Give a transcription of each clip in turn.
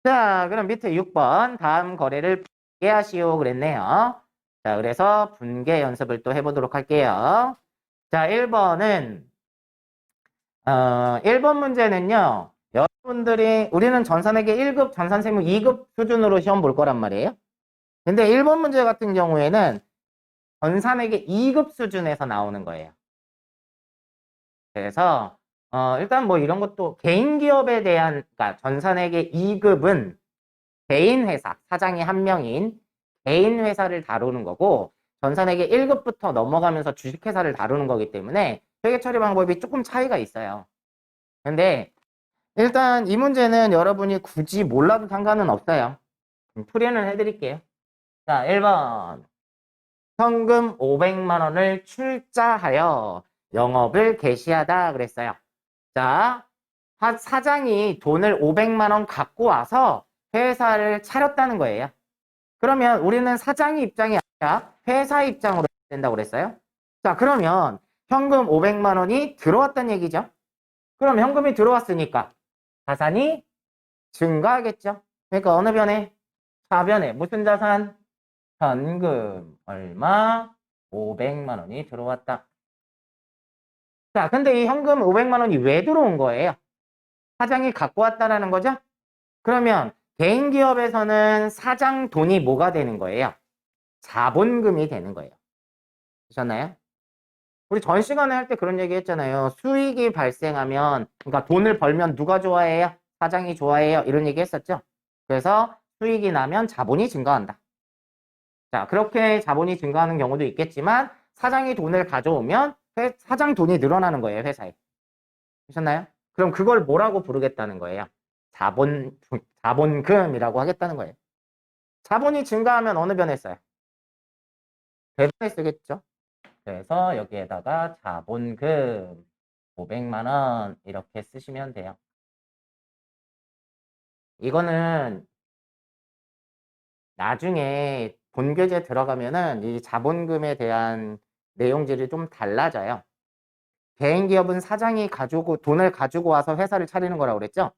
자, 그럼 밑에 6번 다음 거래를 분개하시오 그랬네요. 자, 그래서 분개 연습을 또 해보도록 할게요. 자, 1번은 1번 문제는요. 여러분들이 우리는 전산회계 1급, 전산세무 2급 수준으로 시험 볼 거란 말이에요. 근데 1번 문제 같은 경우에는 전산회계 2급 수준에서 나오는 거예요. 그래서 일단 뭐 이런 것도 개인 기업에 대한 그러니까 전산회계 2급은 개인 회사, 사장이 한 명인 개인 회사를 다루는 거고 전산회계 1급부터 넘어가면서 주식회사를 다루는 거기 때문에 회계 처리 방법이 조금 차이가 있어요. 근데 일단 이 문제는 여러분이 굳이 몰라도 상관은 없어요. 풀이는 해드릴게요. 자, 1번. 현금 500만 원을 출자하여 영업을 개시하다 그랬어요. 자, 사장이 돈을 500만 원 갖고 와서 회사를 차렸다는 거예요. 그러면 우리는 사장의 입장이 아니라 회사 입장으로 된다고 그랬어요. 자, 그러면 현금 500만 원이 들어왔다는 얘기죠. 그럼 현금이 들어왔으니까 자산이 증가하겠죠. 그러니까 어느 변에? 사변에 무슨 자산? 현금 얼마? 500만 원이 들어왔다. 자, 근데 이 현금 500만 원이 왜 들어온 거예요? 사장이 갖고 왔다라는 거죠? 그러면 개인 기업에서는 사장 돈이 뭐가 되는 거예요? 자본금이 되는 거예요. 보셨나요? 우리 전 시간에 할 때 그런 얘기 했잖아요. 수익이 발생하면, 그러니까 돈을 벌면 누가 좋아해요? 사장이 좋아해요? 이런 얘기 했었죠? 그래서 수익이 나면 자본이 증가한다. 자, 그렇게 자본이 증가하는 경우도 있겠지만, 사장이 돈을 가져오면 사장 돈이 늘어나는 거예요, 회사에. 보셨나요? 그럼 그걸 뭐라고 부르겠다는 거예요? 자본금이라고 하겠다는 거예요. 자본이 증가하면 어느 변에 써요? 대변에 쓰겠죠? 그래서 여기에다가 자본금 500만 원 이렇게 쓰시면 돼요. 이거는 나중에 본교재 들어가면은 이 자본금에 대한 내용들이 좀 달라져요. 개인 기업은 사장이 가지고 돈을 가지고 와서 회사를 차리는 거라고 그랬죠?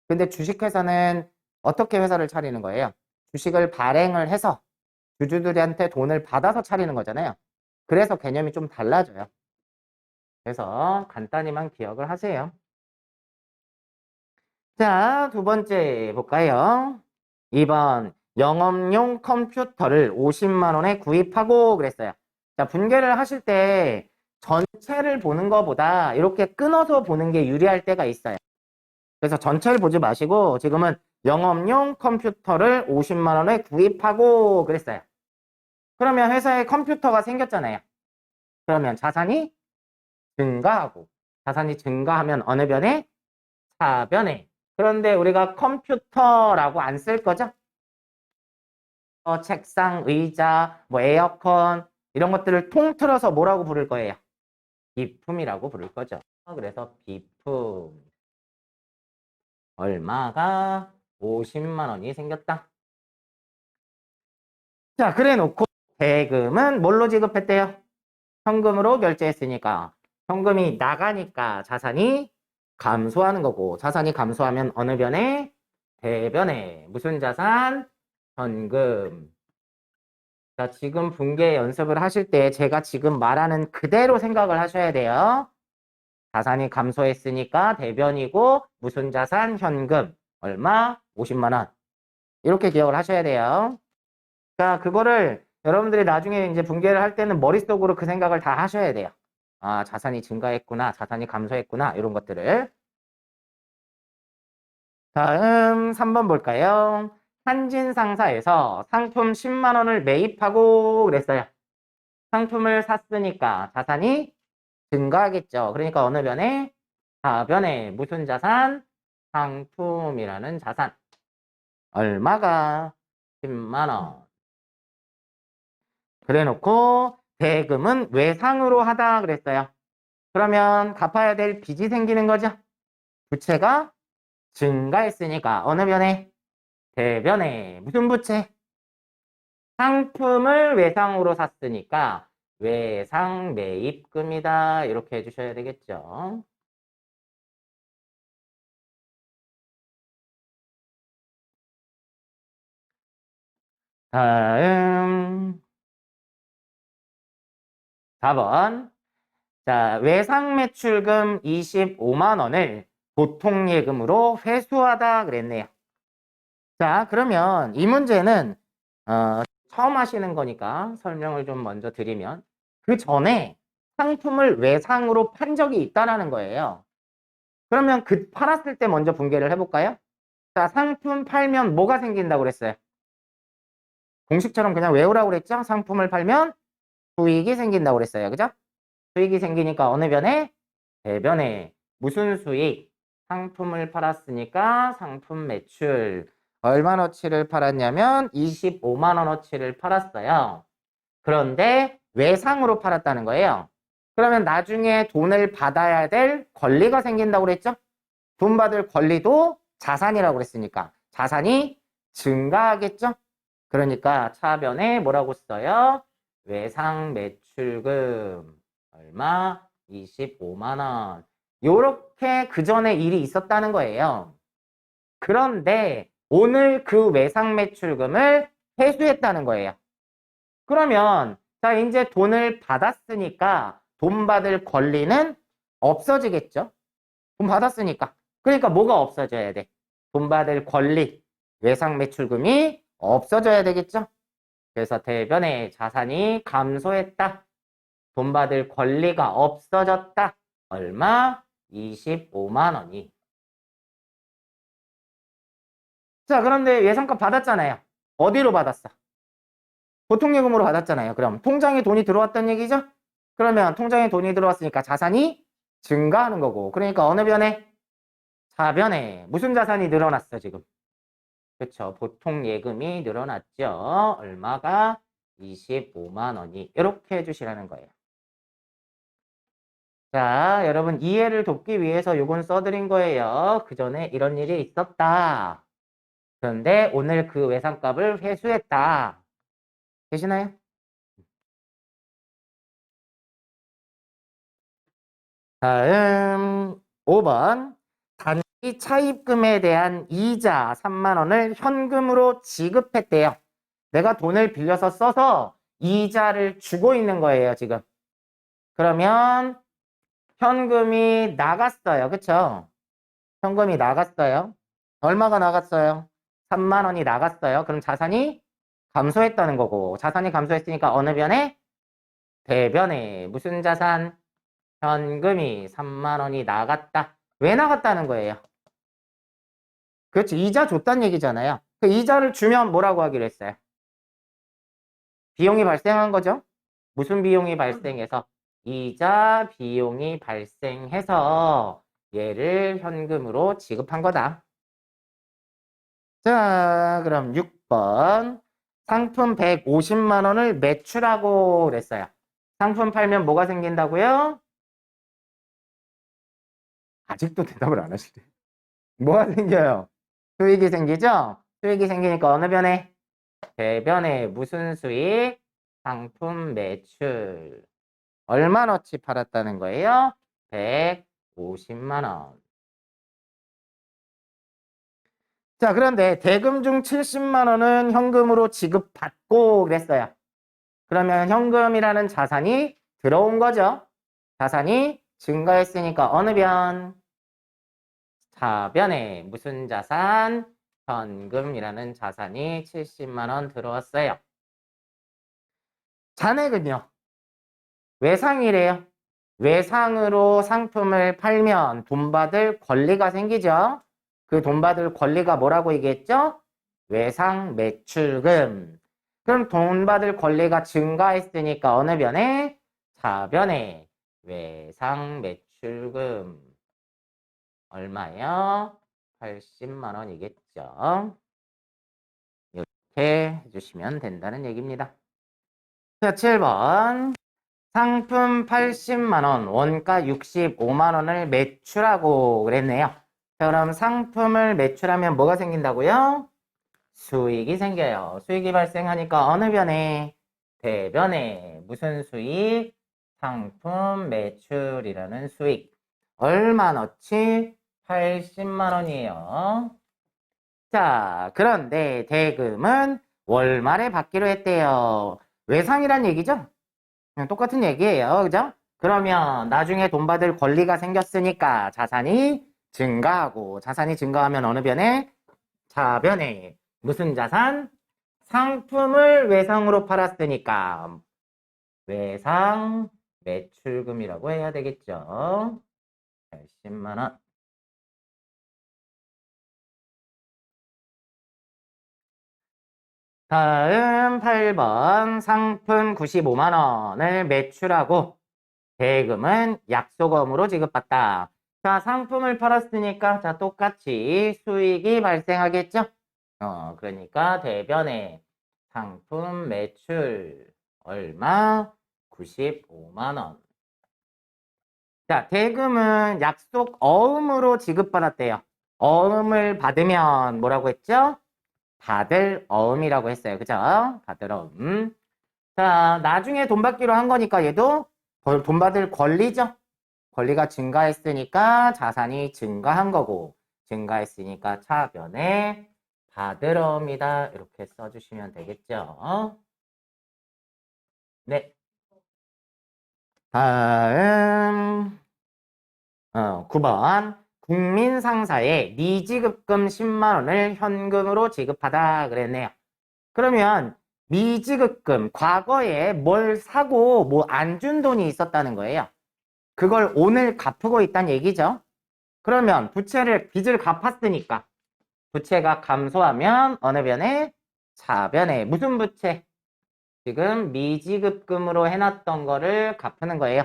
근데 주식회사는 어떻게 회사를 차리는 거예요? 주식을 발행을 해서 주주들한테 돈을 받아서 차리는 거잖아요. 그래서 개념이 좀 달라져요. 그래서 간단히만 기억을 하세요. 자, 두 번째 볼까요? 2번 영업용 컴퓨터를 50만 원에 구입하고 그랬어요. 자, 분개를 하실 때 전체를 보는 것보다 이렇게 끊어서 보는 게 유리할 때가 있어요. 그래서 전체를 보지 마시고 지금은 영업용 컴퓨터를 50만 원에 구입하고 그랬어요. 그러면 회사에 컴퓨터가 생겼잖아요. 그러면 자산이 증가하고 자산이 증가하면 어느 변에? 사변에. 그런데 우리가 컴퓨터라고 안 쓸 거죠? 책상, 의자, 뭐 에어컨 이런 것들을 통틀어서 뭐라고 부를 거예요? 비품이라고 부를 거죠. 그래서 비품 얼마가 50만 원이 생겼다. 자, 그래 놓고 대금은 뭘로 지급했대요? 현금으로 결제했으니까 현금이 나가니까 자산이 감소하는 거고 자산이 감소하면 어느 변에? 대변에 무슨 자산? 현금. 자, 지금 분계 연습을 하실 때 제가 지금 말하는 그대로 생각을 하셔야 돼요. 자산이 감소했으니까 대변이고 무슨 자산? 현금. 얼마? 50만 원. 이렇게 기억을 하셔야 돼요. 자, 그거를 여러분들이 나중에 이제 분계를 할 때는 머릿속으로 그 생각을 다 하셔야 돼요. 아, 자산이 증가했구나, 자산이 감소했구나, 이런 것들을. 다음 3번 볼까요? 한진상사에서 상품 10만 원을 매입하고 그랬어요. 상품을 샀으니까 자산이 증가하겠죠. 그러니까 어느 변에? 하변에 무슨 자산? 상품이라는 자산. 얼마가? 10만 원. 그래 놓고 대금은 외상으로 하다 그랬어요. 그러면 갚아야 될 빚이 생기는 거죠. 부채가 증가했으니까 어느 변에? 대변에 무슨 부채? 상품을 외상으로 샀으니까 외상 매입금이다. 이렇게 해주셔야 되겠죠. 다음 4번. 자, 외상 매출금 25만 원을 보통 예금으로 회수하다 그랬네요. 자, 그러면 이 문제는 처음 하시는 거니까 설명을 좀 먼저 드리면 그 전에 상품을 외상으로 판 적이 있다라는 거예요. 그러면 그 팔았을 때 먼저 분개를 해볼까요? 자, 상품 팔면 뭐가 생긴다고 그랬어요? 공식처럼 그냥 외우라고 그랬죠? 상품을 팔면 수익이 생긴다고 그랬어요. 그죠? 수익이 생기니까 어느 변에? 대변에. 무슨 수익? 상품을 팔았으니까 상품 매출. 얼마어치를 팔았냐면 25만 원어치를 팔았어요. 그런데 외상으로 팔았다는 거예요. 그러면 나중에 돈을 받아야 될 권리가 생긴다고 그랬죠? 돈 받을 권리도 자산이라고 그랬으니까 자산이 증가하겠죠? 그러니까 차변에 뭐라고 써요? 외상 매출금 얼마? 25만 원. 요렇게 그 전에 일이 있었다는 거예요. 그런데 오늘 그 외상 매출금을 회수했다는 거예요. 그러면 자 이제 돈을 받았으니까 돈 받을 권리는 없어지겠죠? 돈 받았으니까. 그러니까 뭐가 없어져야 돼? 돈 받을 권리, 외상 매출금이 없어져야 되겠죠? 그래서 대변에 자산이 감소했다. 돈 받을 권리가 없어졌다. 얼마? 25만 원이. 자, 그런데 예상값 받았잖아요. 어디로 받았어? 보통예금으로 받았잖아요. 그럼 통장에 돈이 들어왔던 얘기죠? 그러면 통장에 돈이 들어왔으니까 자산이 증가하는 거고. 그러니까 어느 변에? 차변에 무슨 자산이 늘어났어, 지금? 그렇죠. 보통 예금이 늘어났죠. 얼마가? 25만 원이. 이렇게 해주시라는 거예요. 자, 여러분 이해를 돕기 위해서 요건 써드린 거예요. 그 전에 이런 일이 있었다. 그런데 오늘 그 외상값을 회수했다. 되시나요? 다음 5번. 단기 차입금에 대한 이자 3만 원을 현금으로 지급했대요. 내가 돈을 빌려서 써서 이자를 주고 있는 거예요, 지금. 그러면 현금이 나갔어요. 그쵸? 현금이 나갔어요. 얼마가 나갔어요? 3만 원이 나갔어요. 그럼 자산이 감소했다는 거고, 자산이 감소했으니까 어느 변에? 대변에 무슨 자산? 현금이 3만 원이 나갔다. 왜 나갔다는 거예요? 그렇지. 이자 줬다는 얘기잖아요. 그 이자를 주면 뭐라고 하기로 했어요? 비용이 발생한 거죠? 무슨 비용이 발생해서? 이자 비용이 발생해서 얘를 현금으로 지급한 거다. 자, 그럼 6번. 상품 150만 원을 매출하고 그랬어요. 상품 팔면 뭐가 생긴다고요? 아직도 대답을 안 하시네. 뭐가 생겨요? 수익이 생기죠? 수익이 생기니까 어느 변에? 대변에 무슨 수익? 상품 매출. 얼마어치 팔았다는 거예요? 150만 원. 자, 그런데 대금 중 70만 원은 현금으로 지급받고 그랬어요. 그러면 현금이라는 자산이 들어온 거죠. 자산이 증가했으니까 어느 변? 차변에 무슨 자산? 현금이라는 자산이 70만 원 들어왔어요. 잔액은요? 외상이래요. 외상으로 상품을 팔면 돈 받을 권리가 생기죠. 그 돈 받을 권리가 뭐라고 얘기했죠? 외상 매출금. 그럼 돈 받을 권리가 증가했으니까 어느 변에? 차변에 외상 매출금. 얼마요? 80만 원이겠죠. 이렇게 해주시면 된다는 얘기입니다. 자, 7번. 상품 80만 원, 원가 65만 원을 매출하고 그랬네요. 자, 그럼 상품을 매출하면 뭐가 생긴다고요? 수익이 생겨요. 수익이 발생하니까 어느 변에? 대변에 무슨 수익? 상품 매출이라는 수익. 얼마어치? 80만 원이에요. 자, 그런데 대금은 월말에 받기로 했대요. 외상이란 얘기죠? 그냥 똑같은 얘기예요. 그죠? 그러면 나중에 돈 받을 권리가 생겼으니까 자산이 증가하고 자산이 증가하면 어느 변에? 차변에 무슨 자산? 상품을 외상으로 팔았으니까 외상 매출금이라고 해야 되겠죠. 80만 원. 다음 8번 상품 95만 원을 매출하고 대금은 약속금으로 지급받다. 자, 상품을 팔았으니까 자 똑같이 수익이 발생하겠죠? 그러니까 대변에 상품 매출 얼마? 95만 원. 자, 대금은 약속 어음으로 지급받았대요. 어음을 받으면 뭐라고 했죠? 받을 어음이라고 했어요. 그죠? 받을 어음. 자, 나중에 돈 받기로 한 거니까 얘도 돈 받을 권리죠. 권리가 증가했으니까 자산이 증가한 거고 증가했으니까 차변에 받을 어음이다. 이렇게 써주시면 되겠죠. 네. 다음 9번 국민상사에 미지급금 10만 원을 현금으로 지급하다 그랬네요. 그러면 미지급금 과거에 뭘 사고 뭐 안 준 돈이 있었다는 거예요. 그걸 오늘 갚고 있다는 얘기죠. 그러면 빚을 갚았으니까 부채가 감소하면 어느 변에? 차변에 무슨 부채? 지금 미지급금으로 해놨던 거를 갚는 거예요.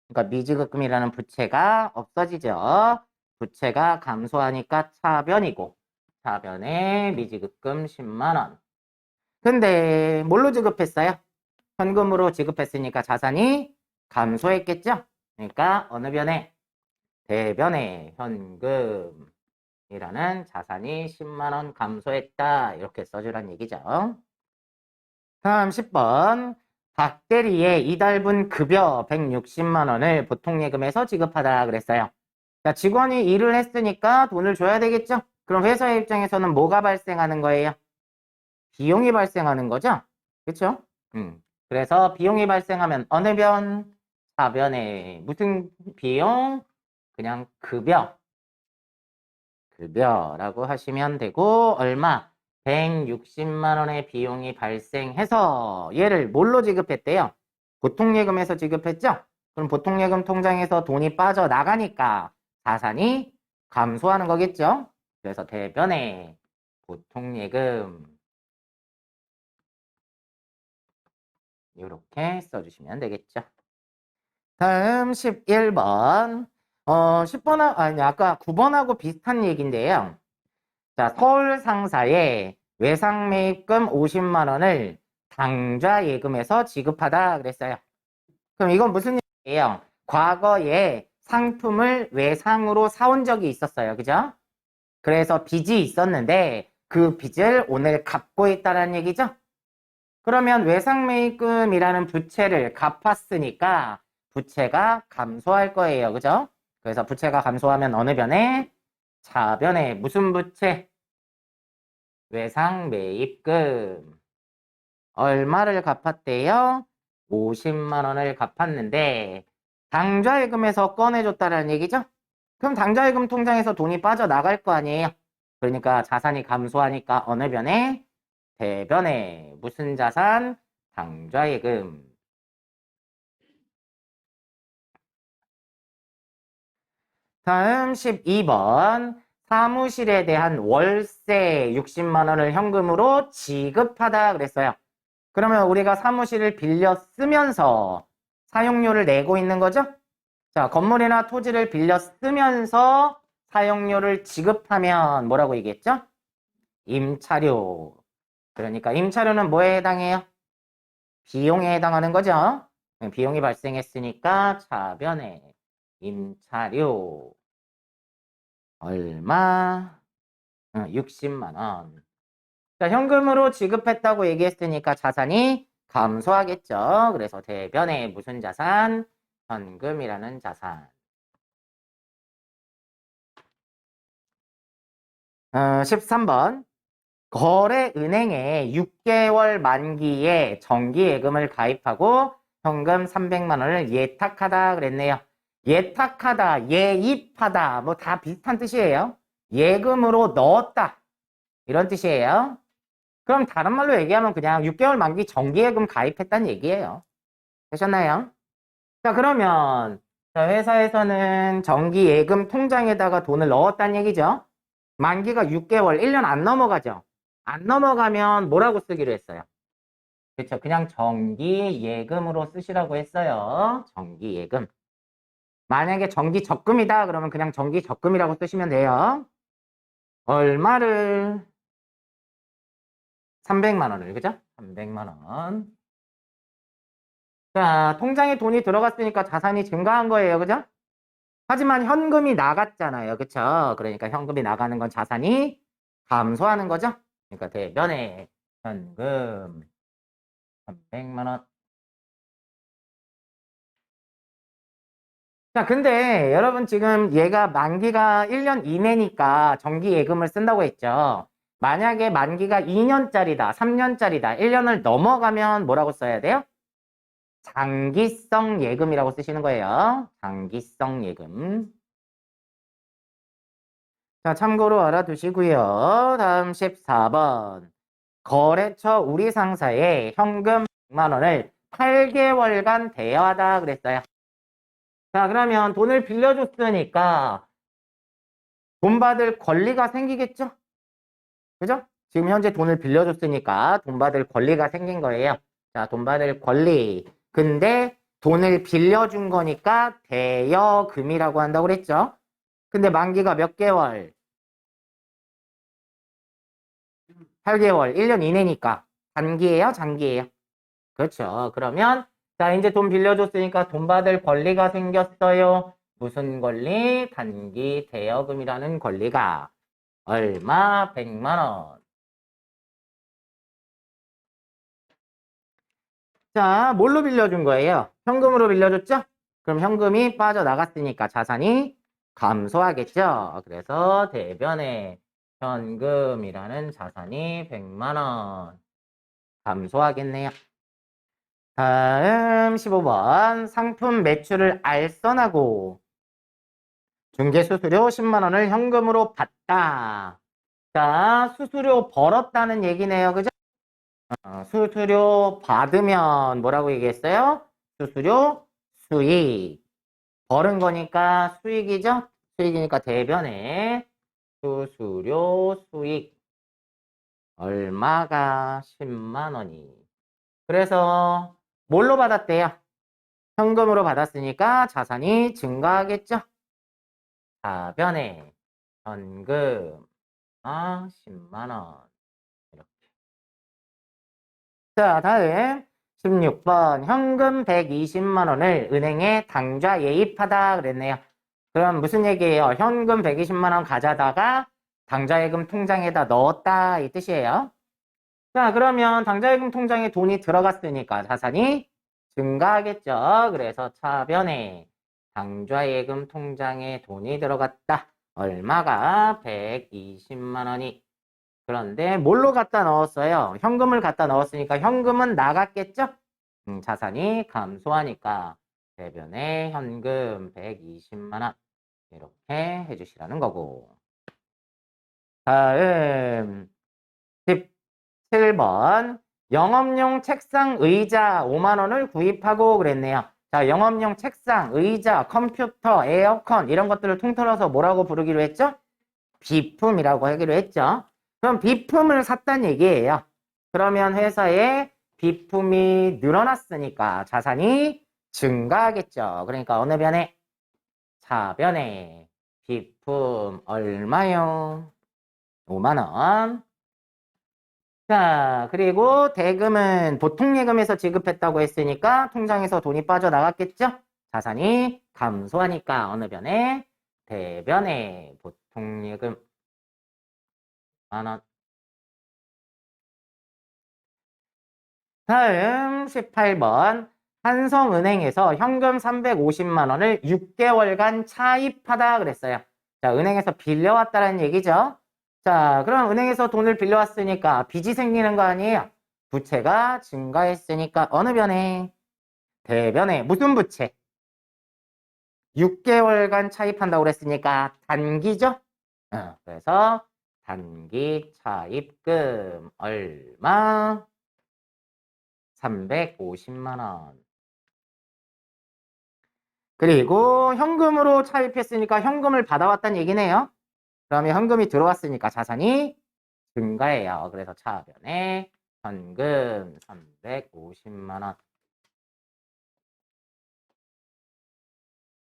그러니까 미지급금이라는 부채가 없어지죠. 부채가 감소하니까 차변이고 차변에 미지급금 10만 원. 근데 뭘로 지급했어요? 현금으로 지급했으니까 자산이 감소했겠죠? 그러니까 어느 변에? 대변에 현금이라는 자산이 10만 원 감소했다. 이렇게 써주란 얘기죠. 다음 10번. 박 대리의 이달분 급여 160만 원을 보통예금에서 지급하다 그랬어요. 자, 직원이 일을 했으니까 돈을 줘야 되겠죠? 그럼 회사의 입장에서는 뭐가 발생하는 거예요? 비용이 발생하는 거죠? 그렇죠? 그래서 비용이 발생하면 어느 변? 사변에 무슨 비용? 그냥 급여라고 하시면 되고 얼마? 160만 원의 비용이 발생해서 얘를 뭘로 지급했대요? 보통예금에서 지급했죠? 그럼 보통예금 통장에서 돈이 빠져나가니까 자산이 감소하는 거겠죠? 그래서 대변에 보통예금 이렇게 써주시면 되겠죠. 다음 11번. 10번하고, 아니, 아까 9번하고 비슷한 얘기인데요. 자, 서울 상사에 외상 매입금 50만 원을 당좌 예금에서 지급하다 그랬어요. 그럼 이건 무슨 얘기예요? 과거에 상품을 외상으로 사온 적이 있었어요. 그죠? 그래서 빚이 있었는데 그 빚을 오늘 갚고 있다는 얘기죠? 그러면 외상매입금이라는 부채를 갚았으니까 부채가 감소할 거예요. 그죠? 그래서 부채가 감소하면 어느 변에? 차변에 무슨 부채? 외상매입금. 얼마를 갚았대요? 50만 원을 갚았는데 당좌예금에서 꺼내줬다는 얘기죠? 그럼 당좌예금 통장에서 돈이 빠져나갈 거 아니에요? 그러니까 자산이 감소하니까 어느 변에? 대변에 무슨 자산? 당좌예금. 다음 12번. 사무실에 대한 월세 60만 원을 현금으로 지급하다 그랬어요. 그러면 우리가 사무실을 빌려 쓰면서 사용료를 내고 있는 거죠? 자, 건물이나 토지를 빌려 쓰면서 사용료를 지급하면 뭐라고 얘기했죠? 임차료. 그러니까 임차료는 뭐에 해당해요? 비용에 해당하는 거죠. 비용이 발생했으니까 차변에 임차료 얼마? 60만 원. 자, 현금으로 지급했다고 얘기했으니까 자산이 감소하겠죠. 그래서 대변에 무슨 자산? 현금이라는 자산. 13번. 거래은행에 6개월 만기에 정기예금을 가입하고 현금 300만 원을 예탁하다 그랬네요. 예탁하다, 예입하다 뭐 다 비슷한 뜻이에요. 예금으로 넣었다 이런 뜻이에요. 그럼 다른 말로 얘기하면 그냥 6개월 만기 정기예금 가입했다는 얘기예요. 되셨나요? 자, 그러면 자, 회사에서는 정기예금 통장에다가 돈을 넣었다는 얘기죠. 만기가 6개월, 1년 안 넘어가죠. 안 넘어가면 뭐라고 쓰기로 했어요? 그렇죠. 그냥 정기예금으로 쓰시라고 했어요. 정기예금. 만약에 정기적금이다 그러면 그냥 정기적금이라고 쓰시면 돼요. 얼마를? 300만 원을, 그죠? 300만 원. 자, 통장에 돈이 들어갔으니까 자산이 증가한 거예요. 그죠? 하지만 현금이 나갔잖아요. 그쵸? 그러니까 현금이 나가는 건 자산이 감소하는 거죠? 그러니까 대변에 현금 300만 원. 자, 근데 여러분 지금 얘가 만기가 1년 이내니까 정기 예금을 쓴다고 했죠. 만약에 만기가 2년짜리다, 3년짜리다, 1년을 넘어가면 뭐라고 써야 돼요? 장기성 예금이라고 쓰시는 거예요. 장기성 예금. 자, 참고로 알아두시고요. 다음 14번. 거래처 우리 상사에 현금 100만 원을 8개월간 대여하다 그랬어요. 자, 그러면 돈을 빌려줬으니까 돈 받을 권리가 생기겠죠? 그죠? 지금 현재 돈을 빌려줬으니까 돈 받을 권리가 생긴 거예요. 자, 돈 받을 권리. 근데 돈을 빌려준 거니까 대여금이라고 한다고 그랬죠? 근데 만기가 몇 개월? 8개월, 1년 이내니까. 단기예요? 장기예요? 그렇죠. 그러면 자, 이제 돈 빌려줬으니까 돈 받을 권리가 생겼어요. 무슨 권리? 단기 대여금이라는 권리가 얼마? 100만 원. 자, 뭘로 빌려준 거예요? 현금으로 빌려줬죠? 그럼 현금이 빠져나갔으니까 자산이 감소하겠죠? 그래서 대변에 현금이라는 자산이 100만 원 감소하겠네요. 다음 15번 상품 매출을 알선하고 중개수수료 10만 원을 현금으로 받다. 자, 수수료 벌었다는 얘기네요. 그죠? 수수료 받으면 뭐라고 얘기했어요? 수수료 수익. 벌은 거니까 수익이죠? 수익이니까 대변에 수수료 수익. 얼마가 10만 원이. 그래서 뭘로 받았대요? 현금으로 받았으니까 자산이 증가하겠죠? 다변에 현금 10만 원. 이렇게. 자, 다음 16번 현금 120만 원을 은행에 당좌 예입하다 그랬네요. 그럼 무슨 얘기예요? 현금 120만 원 가져다가 당좌예금 통장에다 넣었다 이 뜻이에요. 자, 그러면 당좌예금 통장에 돈이 들어갔으니까 자산이 증가하겠죠. 그래서 차변에 당좌예금 통장에 돈이 들어갔다. 얼마가? 120만 원이. 그런데 뭘로 갖다 넣었어요? 현금을 갖다 넣었으니까 현금은 나갔겠죠? 자산이 감소하니까 대변에 현금 120만 원 이렇게 해주시라는 거고. 다음 17번 영업용 책상 의자 5만 원을 구입하고 그랬네요. 자, 영업용 책상, 의자, 컴퓨터, 에어컨 이런 것들을 통틀어서 뭐라고 부르기로 했죠? 비품이라고 하기로 했죠. 그럼 비품을 샀다는 얘기예요. 그러면 회사에 비품이 늘어났으니까 자산이 증가하겠죠. 그러니까 어느 변에? 차변에 비품 얼마요? 5만 원. 자, 그리고 대금은 보통 예금에서 지급했다고 했으니까 통장에서 돈이 빠져나갔겠죠? 자산이 감소하니까 어느 변에? 대변에 보통 예금 1만 원. 다음 18번 한성은행에서 현금 350만 원을 6개월간 차입하다 그랬어요. 자, 은행에서 빌려왔다는 얘기죠. 자, 그럼 은행에서 돈을 빌려왔으니까 빚이 생기는 거 아니에요? 부채가 증가했으니까 어느 변에? 대변에. 무슨 부채? 6개월간 차입한다고 그랬으니까 단기죠? 그래서 단기 차입금 얼마? 350만 원. 그리고 현금으로 차입했으니까 현금을 받아왔다는 얘기네요. 그러면 현금이 들어왔으니까 자산이 증가해요. 그래서 차변에 현금 350만 원.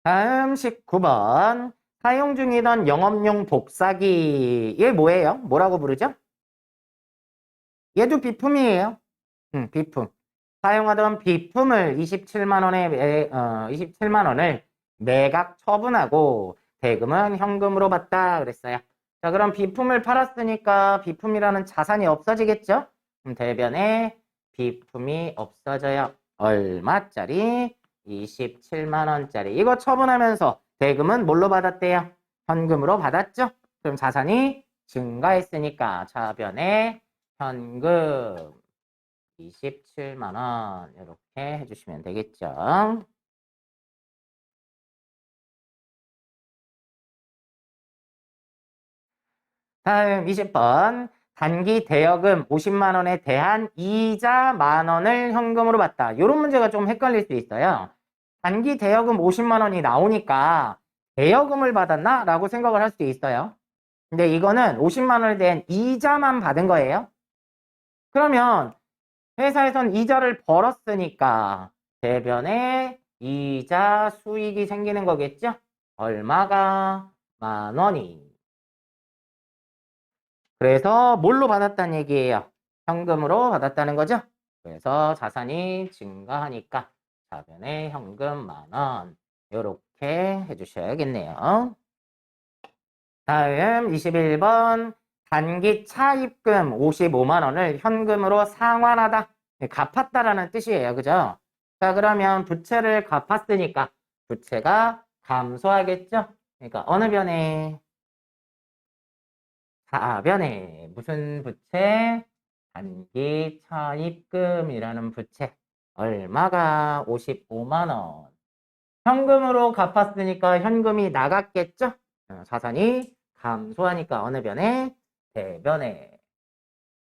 다음 19번. 사용 중이던 영업용 복사기. 얘 뭐예요? 뭐라고 부르죠? 얘도 비품이에요. 비품. 사용하던 비품을 27만 원을 매각 처분하고 대금은 현금으로 받다 그랬어요. 자, 그럼 비품을 팔았으니까 비품이라는 자산이 없어지겠죠? 그럼 대변에 비품이 없어져요. 얼마짜리? 27만 원짜리. 이거 처분하면서 대금은 뭘로 받았대요? 현금으로 받았죠? 그럼 자산이 증가했으니까 차변에 현금 27만 원 이렇게 해주시면 되겠죠. 다음 20번. 단기 대여금 50만 원에 대한 이자 만 원을 현금으로 받다. 이런 문제가 좀 헷갈릴 수 있어요. 단기 대여금 50만 원이 나오니까 대여금을 받았나? 라고 생각을 할 수도 있어요. 근데 이거는 50만 원에 대한 이자만 받은 거예요. 그러면 회사에선 이자를 벌었으니까 대변에 이자 수익이 생기는 거겠죠? 얼마가? 만 원이. 그래서 뭘로 받았다는 얘기예요? 현금으로 받았다는 거죠? 그래서 자산이 증가하니까 자변에 현금 만 원. 이렇게 해주셔야겠네요. 다음 21번. 단기 차입금 55만 원을 현금으로 상환하다. 갚았다라는 뜻이에요. 그죠? 자, 그러면 부채를 갚았으니까 부채가 감소하겠죠? 그러니까 어느 변에? 4변에 무슨 부채? 단기 차입금이라는 부채. 얼마가? 55만 원. 현금으로 갚았으니까 현금이 나갔겠죠? 자산이 감소하니까 어느 변에? 대변에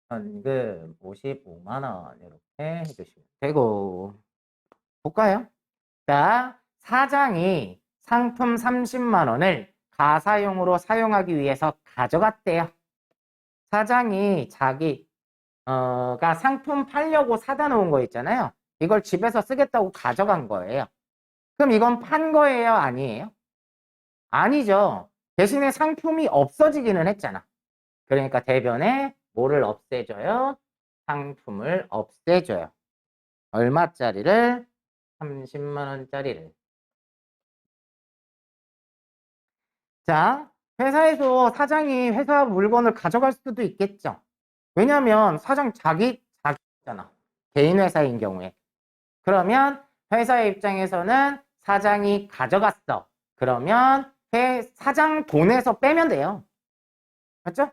현금 55만 원 이렇게 해주시면 되고. 볼까요? 자, 사장이 상품 30만 원을 가사용으로 사용하기 위해서 가져갔대요. 사장이 자기가 상품 팔려고 사다 놓은 거 있잖아요. 이걸 집에서 쓰겠다고 가져간 거예요. 그럼 이건 판 거예요? 아니에요? 아니죠. 대신에 상품이 없어지기는 했잖아. 그러니까 대변에 뭐를 없애줘요? 상품을 없애줘요. 얼마짜리를? 30만 원짜리를. 자, 회사에서 사장이 회사 물건을 가져갈 수도 있겠죠. 왜냐하면 사장 자기잖아. 개인 회사인 경우에. 그러면 회사의 입장에서는 사장이 가져갔어. 그러면 사장 돈에서 빼면 돼요. 맞죠?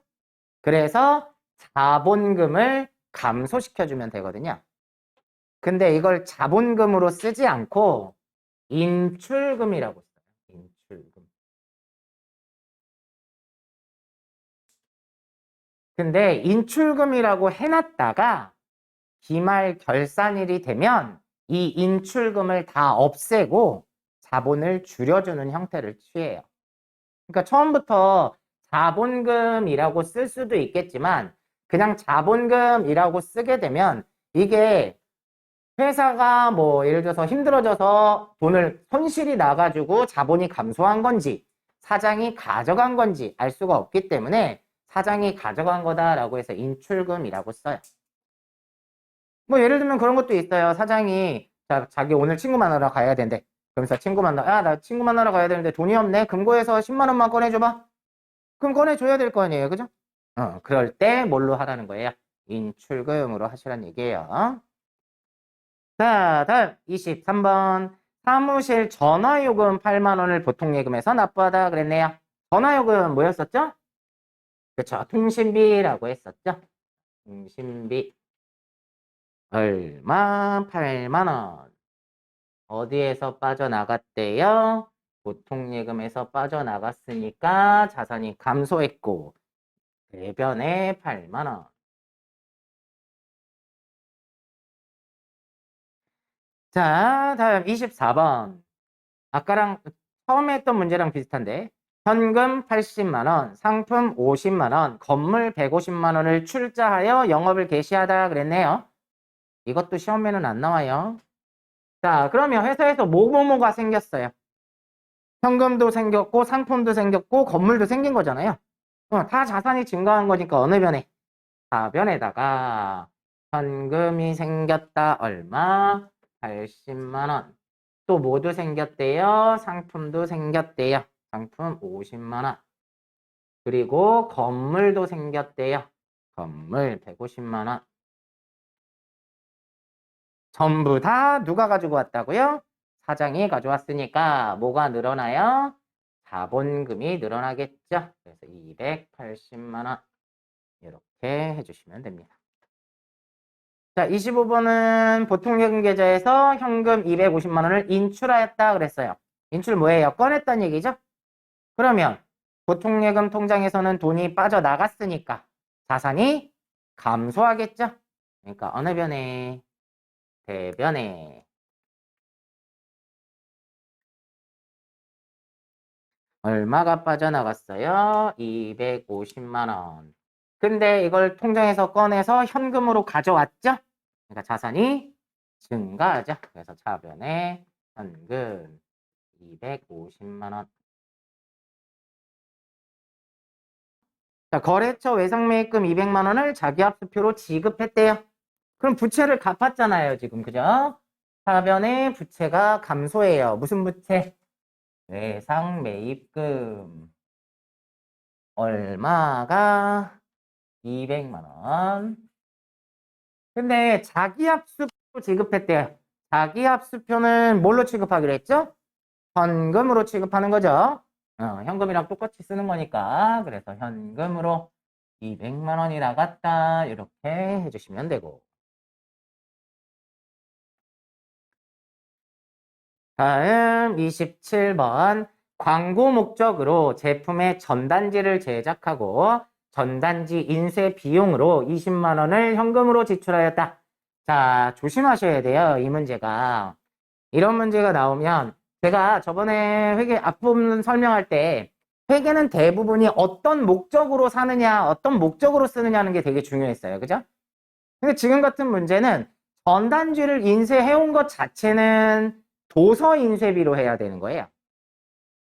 그래서 자본금을 감소시켜주면 되거든요. 근데 이걸 자본금으로 쓰지 않고 인출금이라고 써요. 인출금. 근데 인출금이라고 해놨다가 기말 결산일이 되면 이 인출금을 다 없애고 자본을 줄여주는 형태를 취해요. 그러니까 처음부터 자본금이라고 쓸 수도 있겠지만 그냥 자본금이라고 쓰게 되면 이게 회사가 뭐 예를 들어서 힘들어져서 돈을 손실이 나가지고 자본이 감소한 건지 사장이 가져간 건지 알 수가 없기 때문에 사장이 가져간 거다라고 해서 인출금이라고 써요. 뭐 예를 들면 그런 것도 있어요. 사장이 자기 오늘 친구 만나러 가야 된대. 그러면서 나 친구 만나러 가야 되는데 돈이 없네. 금고에서 10만 원만 꺼내줘봐. 그럼 꺼내줘야 될 거 아니에요. 그죠? 그럴 때 뭘로 하라는 거예요? 인출금으로 하시라는 얘기예요. 자, 다음 23번. 사무실 전화요금 8만 원을 보통예금에서 납부하다 그랬네요. 전화요금 뭐였었죠? 그쵸. 통신비라고 했었죠. 통신비 얼마? 8만 원. 어디에서 빠져나갔대요? 보통예금에서 빠져나갔으니까 자산이 감소했고 대변에 8만 원. 자, 다음 24번. 아까랑 처음에 했던 문제랑 비슷한데 현금 80만 원, 상품 50만 원, 건물 150만 원을 출자하여 영업을 개시하다 그랬네요. 이것도 시험에는 안 나와요. 자, 그러면 회사에서 뭐뭐뭐가 생겼어요. 현금도 생겼고 상품도 생겼고 건물도 생긴 거잖아요. 다 자산이 증가한 거니까 어느 변에? 사변에다가 현금이 생겼다 얼마? 80만 원. 또 모두 생겼대요. 상품도 생겼대요. 상품 50만 원. 그리고 건물도 생겼대요. 건물 150만 원. 전부 다 누가 가지고 왔다고요? 사장이 가져왔으니까 뭐가 늘어나요? 자본금이 늘어나겠죠. 그래서 280만 원. 이렇게 해주시면 됩니다. 자, 25번은 보통예금 계좌에서 현금 250만 원을 인출하였다 그랬어요. 인출 뭐예요? 꺼냈다는 얘기죠? 그러면 보통예금 통장에서는 돈이 빠져나갔으니까 자산이 감소하겠죠? 그러니까 어느 변에? 대변에. 얼마가 빠져나갔어요? 250만 원. 근데 이걸 통장에서 꺼내서 현금으로 가져왔죠? 그러니까 자산이 증가하죠. 그래서 차변에 현금 250만 원. 자, 거래처 외상매입금 200만 원을 자기합수표로 지급했대요. 그럼 부채를 갚았잖아요, 지금. 그죠? 차변에 부채가 감소해요. 무슨 부채? 외상매입금. 얼마가? 200만 원. 근데 자기합수표 지급했대요. 자기합수표는 뭘로 취급하기로 했죠? 현금으로 취급하는 거죠. 현금이랑 똑같이 쓰는 거니까. 그래서 현금으로 200만 원이 나갔다. 이렇게 해주시면 되고. 다음 27번. 광고 목적으로 제품의 전단지를 제작하고 전단지 인쇄 비용으로 20만 원을 현금으로 지출하였다. 자, 조심하셔야 돼요. 이 문제가. 이런 문제가 나오면 제가 저번에 회계 앞부분 설명할 때 회계는 대부분이 어떤 목적으로 사느냐, 어떤 목적으로 쓰느냐는 게 되게 중요했어요. 그죠? 근데 지금 같은 문제는 전단지를 인쇄해온 것 자체는 도서 인쇄비로 해야 되는 거예요.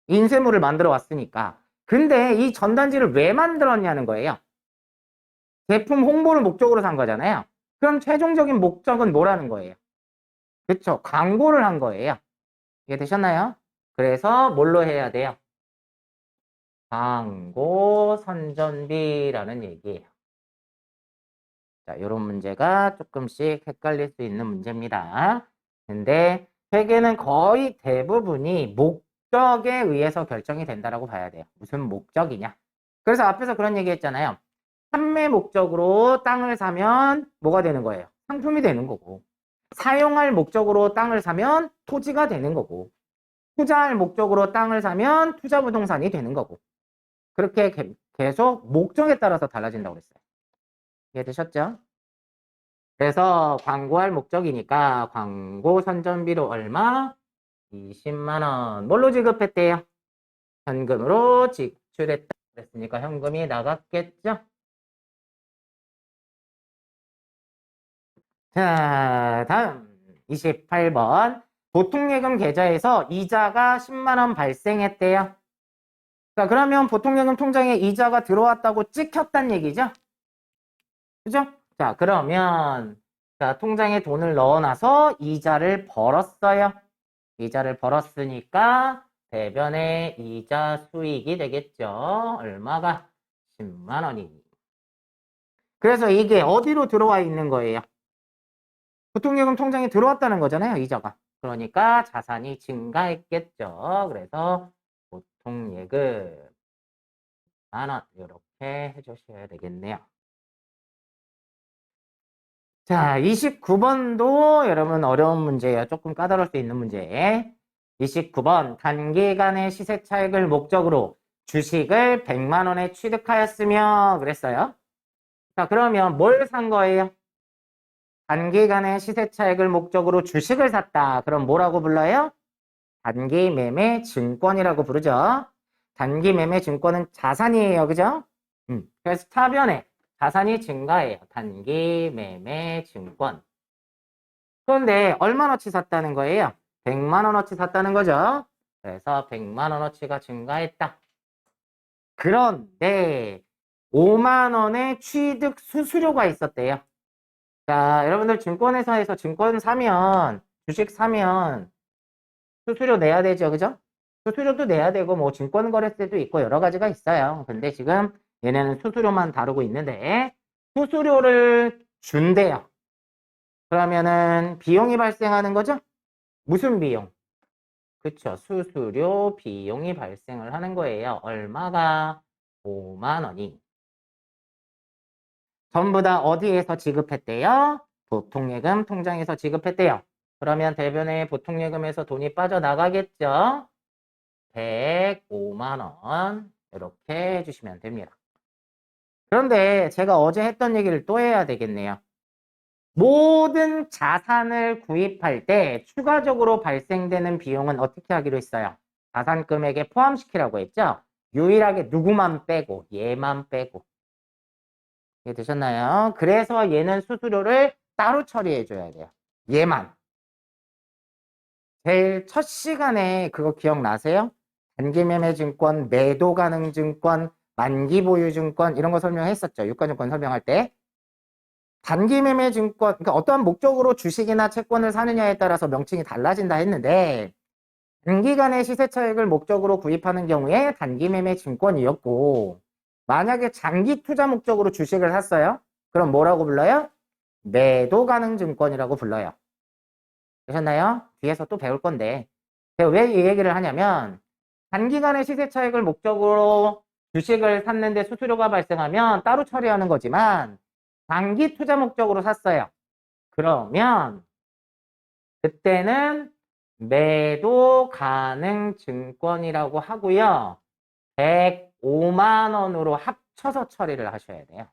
인쇄물을 만들어 왔으니까. 근데 이 전단지를 왜 만들었냐는 거예요. 제품 홍보를 목적으로 산 거잖아요. 그럼 최종적인 목적은 뭐라는 거예요? 그쵸? 광고를 한 거예요. 이해되셨나요? 그래서 뭘로 해야 돼요? 광고 선전비라는 얘기예요. 자, 이런 문제가 조금씩 헷갈릴 수 있는 문제입니다. 근데 회계는 거의 대부분이 목적에 의해서 결정이 된다라고 봐야 돼요. 무슨 목적이냐? 그래서 앞에서 그런 얘기 했잖아요. 판매 목적으로 땅을 사면 뭐가 되는 거예요? 상품이 되는 거고. 사용할 목적으로 땅을 사면 토지가 되는 거고. 투자할 목적으로 땅을 사면 투자 부동산이 되는 거고. 그렇게 계속 목적에 따라서 달라진다고 그랬어요. 이해되셨죠? 그래서 광고할 목적이니까 광고 선전비로 얼마? 20만 원. 뭘로 지급했대요? 현금으로 지출했다 그랬으니까 현금이 나갔겠죠? 자, 다음 28번. 보통예금 계좌에서 이자가 10만 원 발생했대요. 자, 그러면 보통예금 통장에 이자가 들어왔다고 찍혔단 얘기죠? 그죠? 자, 그러면 자, 통장에 돈을 넣어놔서 이자를 벌었어요. 이자를 벌었으니까 대변의 이자 수익이 되겠죠. 얼마가? 10만 원이. 그래서 이게 어디로 들어와 있는 거예요? 보통예금 통장에 들어왔다는 거잖아요, 이자가. 그러니까 자산이 증가했겠죠. 그래서 보통예금 10,000원 이렇게 이렇게 해주셔야 되겠네요. 자, 29번도 여러분 어려운 문제예요. 조금 까다로울 수 있는 문제. 29번 단기간의 시세 차익을 목적으로 주식을 100만 원에 취득하였으며 그랬어요. 자, 그러면 뭘 산 거예요? 단기간의 시세 차익을 목적으로 주식을 샀다. 그럼 뭐라고 불러요? 단기 매매 증권이라고 부르죠. 단기 매매 증권은 자산이에요. 그죠? 그래서 타변에 자산이 증가해요. 단기 매매 증권. 그런데 얼마어치 샀다는 거예요? 100만 원어치 샀다는 거죠. 그래서 100만 원어치가 증가했다. 그런데 5만 원의 취득 수수료가 있었대요. 자, 여러분들 증권회사에서 증권 사면, 주식 사면 수수료 내야 되죠. 그죠? 수수료도 내야 되고 뭐 증권거래세도 있고 여러 가지가 있어요. 근데 지금 얘네는 수수료만 다루고 있는데 수수료를 준대요. 그러면은 비용이 발생하는 거죠? 무슨 비용? 그쵸. 수수료 비용이 발생을 하는 거예요. 얼마가? 5만 원이. 전부 다 어디에서 지급했대요? 보통예금 통장에서 지급했대요. 그러면 대변에 보통예금에서 돈이 빠져나가겠죠? 105만 원 이렇게 해주시면 됩니다. 그런데 제가 어제 했던 얘기를 또 해야 되겠네요. 모든 자산을 구입할 때 추가적으로 발생되는 비용은 어떻게 하기로 했어요? 자산 금액에 포함시키라고 했죠? 유일하게 누구만 빼고 얘만 빼고 이해되셨나요? 그래서 얘는 수수료를 따로 처리해 줘야 돼요. 얘만. 제일 첫 시간에 그거 기억나세요? 단기매매증권, 매도가능증권, 만기보유증권 이런 거 설명했었죠. 유가증권 설명할 때. 단기매매증권, 그러니까 어떠한 목적으로 주식이나 채권을 사느냐에 따라서 명칭이 달라진다 했는데 단기간의 시세차익을 목적으로 구입하는 경우에 단기매매증권이었고 만약에 장기 투자 목적으로 주식을 샀어요? 그럼 뭐라고 불러요? 매도가능증권이라고 불러요. 되셨나요? 뒤에서 또 배울 건데 제가 왜 이 얘기를 하냐면 단기간의 시세 차익을 목적으로 주식을 샀는데 수수료가 발생하면 따로 처리하는 거지만 장기 투자 목적으로 샀어요. 그러면 그때는 매도 가능 증권이라고 하고요. 105만 원으로 합쳐서 처리를 하셔야 돼요.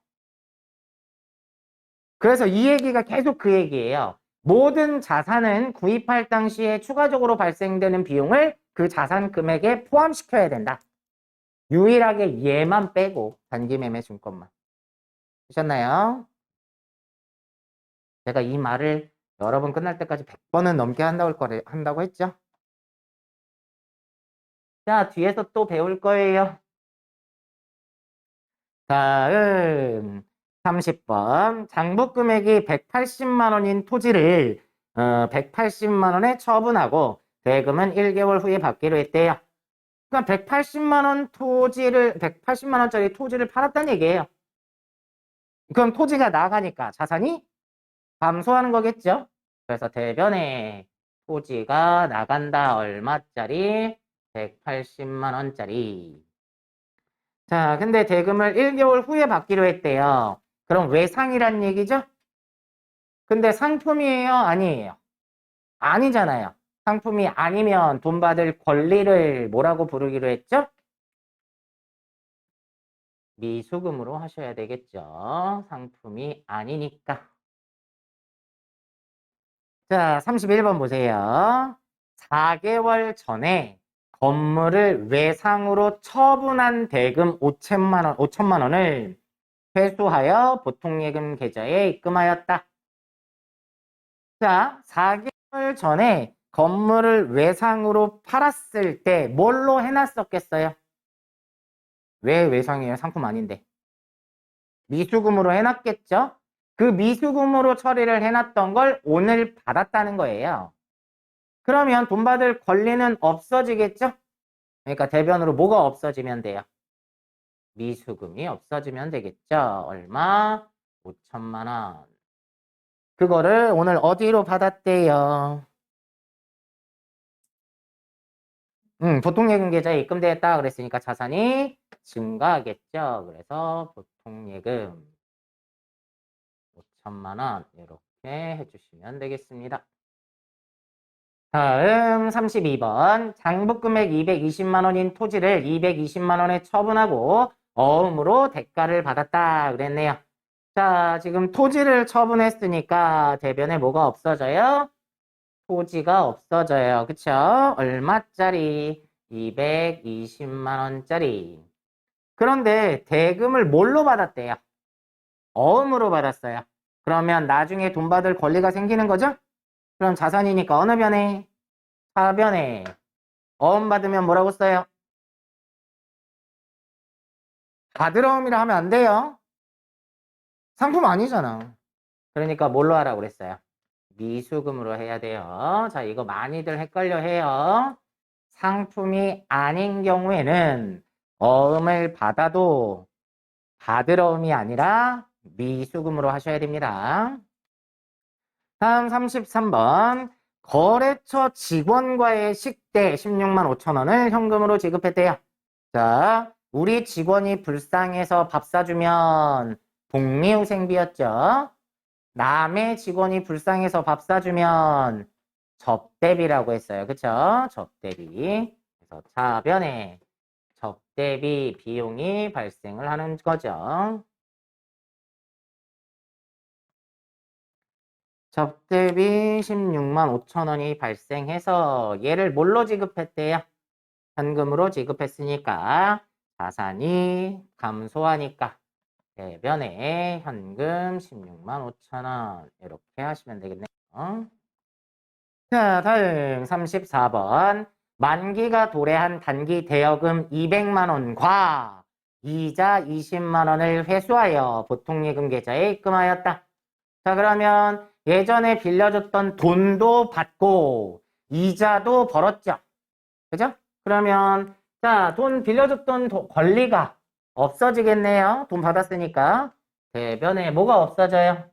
그래서 이 얘기가 계속 그 얘기예요. 모든 자산은 구입할 당시에 추가적으로 발생되는 비용을 그 자산 금액에 포함시켜야 된다. 유일하게 얘만 빼고 단기매매 증권만. 되셨나요? 제가 이 말을 여러분 끝날 때까지 100번은 넘게 한다고 했죠? 자, 뒤에서 또 배울 거예요. 다음 30번. 장부 금액이 180만 원인 토지를 180만 원에 처분하고 대금은 1개월 후에 받기로 했대요. 그러니까 180만 원 토지를 180만 원짜리 토지를 팔았다는 얘기예요. 그럼 토지가 나가니까 자산이 감소하는 거겠죠? 그래서 대변에 토지가 나간다 얼마짜리? 180만 원짜리. 자, 근데 대금을 1개월 후에 받기로 했대요. 그럼 외상이란 얘기죠? 근데 상품이에요? 아니에요? 아니잖아요. 상품이 아니면 돈 받을 권리를 뭐라고 부르기로 했죠? 미수금으로 하셔야 되겠죠. 상품이 아니니까. 자, 31번 보세요. 4개월 전에 건물을 외상으로 처분한 대금 5천만 원을 회수하여 보통예금 계좌에 입금하였다. 자, 4개월 전에 건물을 외상으로 팔았을 때 뭘로 해놨었겠어요? 왜 외상이에요? 상품 아닌데. 미수금으로 해놨겠죠? 그 미수금으로 처리를 해놨던 걸 오늘 받았다는 거예요. 그러면 돈 받을 권리는 없어지겠죠? 그러니까 대변으로 뭐가 없어지면 돼요? 미수금이 없어지면 되겠죠? 얼마? 5천만 원. 그거를 오늘 어디로 받았대요? 보통예금 계좌에 입금되었다 그랬으니까 자산이 증가하겠죠. 그래서 보통예금 5천만 원 이렇게 해주시면 되겠습니다. 다음 32번 장부금액 220만 원인 토지를 220만 원에 처분하고 어음으로 대가를 받았다 그랬네요. 자, 지금 토지를 처분했으니까 대변에 뭐가 없어져요? 토지가 없어져요. 그쵸? 얼마짜리? 220만 원짜리. 그런데 대금을 뭘로 받았대요? 어음으로 받았어요. 그러면 나중에 돈 받을 권리가 생기는 거죠? 그럼 자산이니까 어느 변에? 하변에. 어음 받으면 뭐라고 써요? 받으러움이라 하면 안 돼요. 상품 아니잖아. 그러니까 뭘로 하라고 그랬어요? 미수금으로 해야 돼요. 자, 이거 많이들 헷갈려 해요. 상품이 아닌 경우에는 어음을 받아도 받으러움이 아니라 미수금으로 하셔야 됩니다. 다음 33번. 거래처 직원과의 식대 16만 5천 원을 현금으로 지급했대요. 자, 우리 직원이 불쌍해서 밥 사주면 복리후생비였죠. 남의 직원이 불쌍해서 밥 사주면 접대비라고 했어요. 그쵸? 접대비. 그래서 차변에 접대비 비용이 발생을 하는 거죠. 접대비 16만 5천 원이 발생해서 얘를 뭘로 지급했대요? 현금으로 지급했으니까 자산이 감소하니까 대변에 현금 16만 5천 원 이렇게 하시면 되겠네요. 자, 다음 34번. 만기가 도래한 단기 대여금 200만 원과 이자 20만 원을 회수하여 보통예금 계좌에 입금하였다. 자, 그러면 예전에 빌려줬던 돈도 받고 이자도 벌었죠. 그죠? 그러면 자, 돈 빌려줬던 권리가 없어지겠네요. 돈 받았으니까. 대변에 뭐가 없어져요?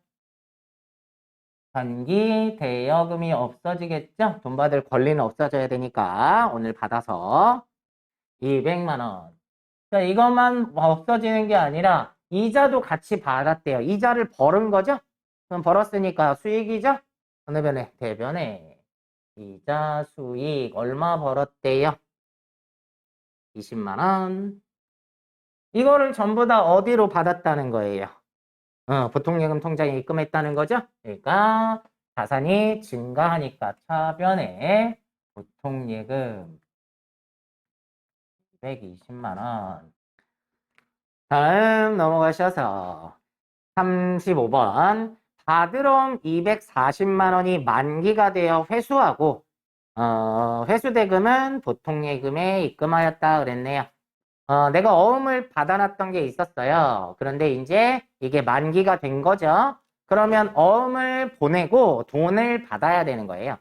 단기 대여금이 없어지겠죠? 돈 받을 권리는 없어져야 되니까 오늘 받아서 200만 원. 자, 이것만 없어지는 게 아니라 이자도 같이 받았대요. 이자를 벌은 거죠? 그럼 벌었으니까 수익이죠? 어느 변에? 대변에 이자 수익 얼마 벌었대요? 20만 원. 이거를 전부 다 어디로 받았다는 거예요? 보통예금 통장에 입금했다는 거죠? 그러니까 자산이 증가하니까 차변에 보통예금 220만 원. 다음 넘어가셔서 35번. 받으럼 240만 원이 만기가 되어 회수하고 회수대금은 보통예금에 입금하였다 그랬네요. 내가 어음을 받아놨던 게 있었어요. 그런데 이제 이게 만기가 된 거죠. 그러면 어음을 보내고 돈을 받아야 되는 거예요.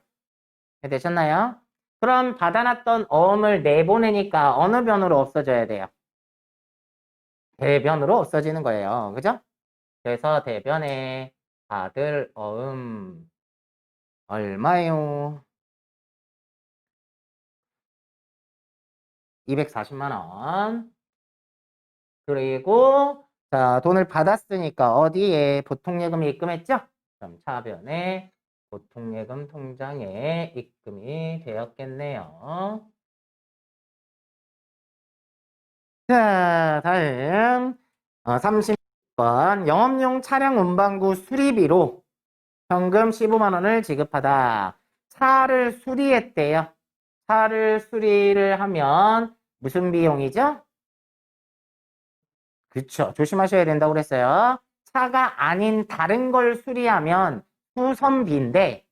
되셨나요? 그럼 받아놨던 어음을 내보내니까 어느 변으로 없어져야 돼요? 대변으로 없어지는 거예요. 그죠? 그래서 대변에 받을 어음 얼마요? 240만 원. 그리고 자, 돈을 받았으니까 어디에 보통예금이 입금했죠? 그럼 차변에 보통예금 통장에 입금이 되었겠네요. 자, 다음 30번 영업용 차량 운반구 수리비로 현금 15만 원을 지급하다. 차를 수리했대요. 차를 수리를 하면 무슨 비용이죠? 그쵸. 조심하셔야 된다고 그랬어요. 차가 아닌 다른 걸 수리하면 후선비인데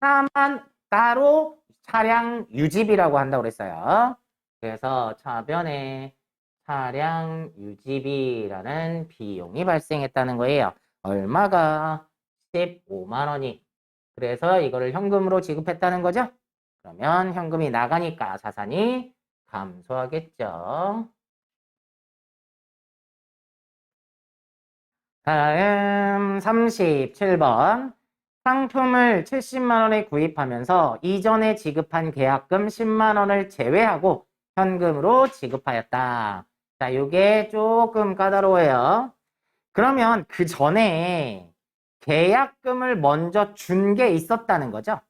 차만 따로 차량 유지비라고 한다고 그랬어요. 그래서 차변에 차량 유지비라는 비용이 발생했다는 거예요. 얼마가? 15만 원이. 그래서 이거를 현금으로 지급했다는 거죠. 그러면 현금이 나가니까 자산이 감소하겠죠. 다음 37번. 상품을 70만 원에 구입하면서 이전에 지급한 계약금 10만 원을 제외하고 현금으로 지급하였다. 자, 요게 조금 까다로워요. 그러면 그 전에 계약금을 먼저 준 게 있었다는 거죠?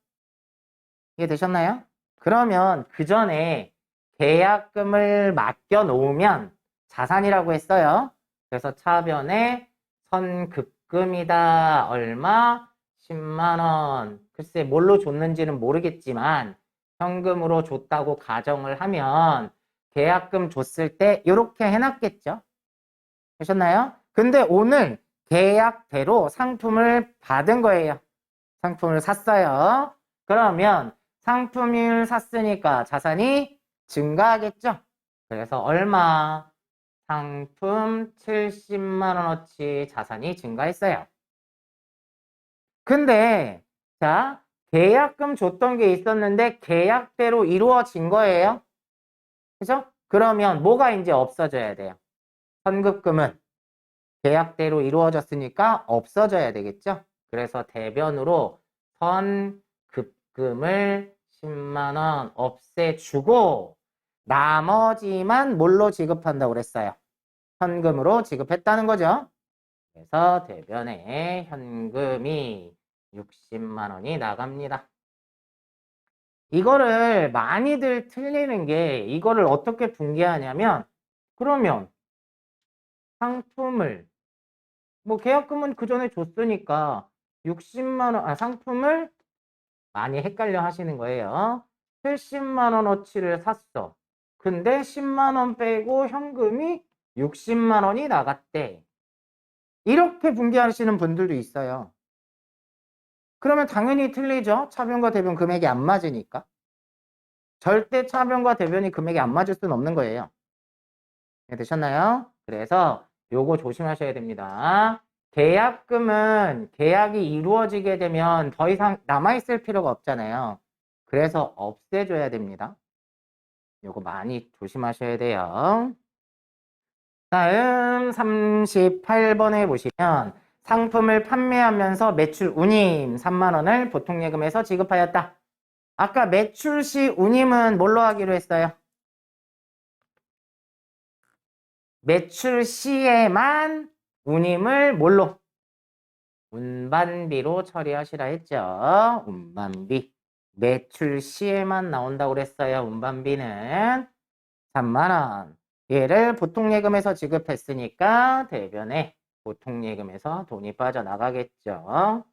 이해되셨나요? 그러면 그 전에 계약금을 맡겨 놓으면 자산이라고 했어요. 그래서 차변에 선급금이다. 얼마? 10만 원. 글쎄 뭘로 줬는지는 모르겠지만 현금으로 줬다고 가정을 하면 계약금 줬을 때 이렇게 해놨겠죠? 되셨나요? 근데 오늘 계약대로 상품을 받은 거예요. 상품을 샀어요. 그러면 상품을 샀으니까 자산이 증가하겠죠? 그래서 얼마? 상품 70만 원어치 자산이 증가했어요. 근데 자, 계약금 줬던 게 있었는데 계약대로 이루어진 거예요. 그죠? 그러면 뭐가 이제 없어져야 돼요? 선급금은 계약대로 이루어졌으니까 없어져야 되겠죠? 그래서 대변으로 선급금을 10만 원 없애주고 나머지만 뭘로 지급한다고 그랬어요? 현금으로 지급했다는 거죠. 그래서 대변에 현금이 60만 원이 나갑니다. 이거를 많이들 틀리는 게 이거를 어떻게 분개하냐면 그러면 상품을 뭐 계약금은 그 전에 줬으니까 60만 원, 상품을 많이 헷갈려 하시는 거예요. 70만 원어치를 샀어. 근데 10만 원 빼고 현금이 60만 원이 나갔대. 이렇게 분개하시는 분들도 있어요. 그러면 당연히 틀리죠. 차변과 대변 금액이 안 맞으니까. 절대 차변과 대변이 금액이 안 맞을 수는 없는 거예요. 네, 되셨나요? 그래서 요거 조심하셔야 됩니다. 계약금은 계약이 이루어지게 되면 더 이상 남아있을 필요가 없잖아요. 그래서 없애줘야 됩니다. 요거 많이 조심하셔야 돼요. 다음 38번에 보시면 상품을 판매하면서 매출 운임 3만 원을 보통예금에서 지급하였다. 아까 매출 시 운임은 뭘로 하기로 했어요? 매출 시에만 운임을 뭘로? 운반비로 처리하시라 했죠. 운반비. 매출 시에만 나온다고 그랬어요. 운반비는 3만 원. 얘를 보통예금에서 지급했으니까 대변에 보통예금에서 돈이 빠져나가겠죠.